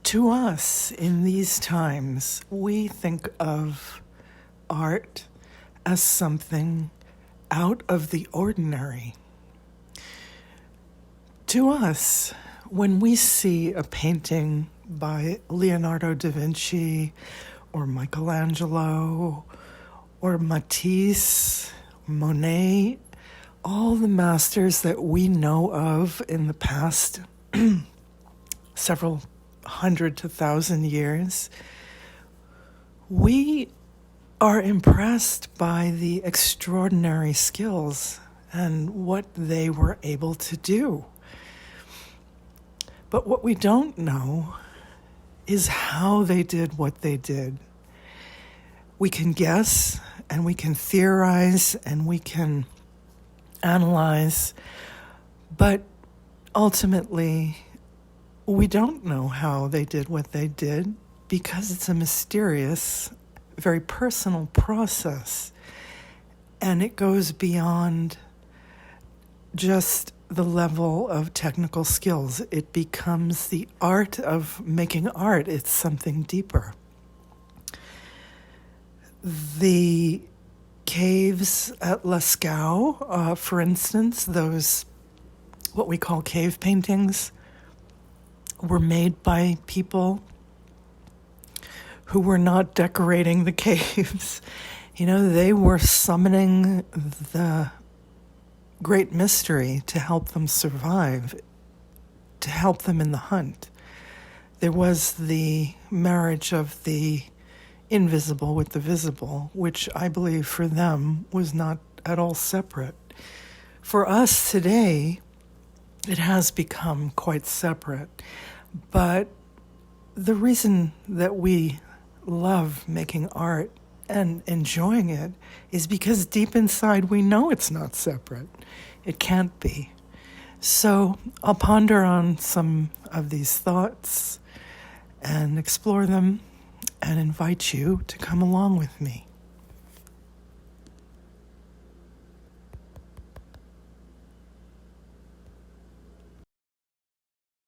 To us, in these times, we think of art as something out of the ordinary. To us, when we see a painting by Leonardo da Vinci or Michelangelo or Matisse, Monet, all the masters that we know of in the past several hundred to thousand years, we are impressed by the extraordinary skills and what they were able to do. But what we don't know is how they did what they did. We can guess and we can theorize and we can analyze, but ultimately, we don't know how they did what they did because it's a mysterious, very personal process. And it goes beyond just the level of technical skills. It becomes the art of making art. It's something deeper. The caves at Lascaux, for instance, those what we call cave paintings, were made by people who were not decorating the caves. They were summoning the great mystery to help them survive, to help them in the hunt. There was the marriage of the invisible with the visible, which I believe for them was not at all separate. For us today, it has become quite separate. But the reason that we love making art and enjoying it is because deep inside we know it's not separate. It can't be. So I'll ponder on some of these thoughts and explore them and invite you to come along with me.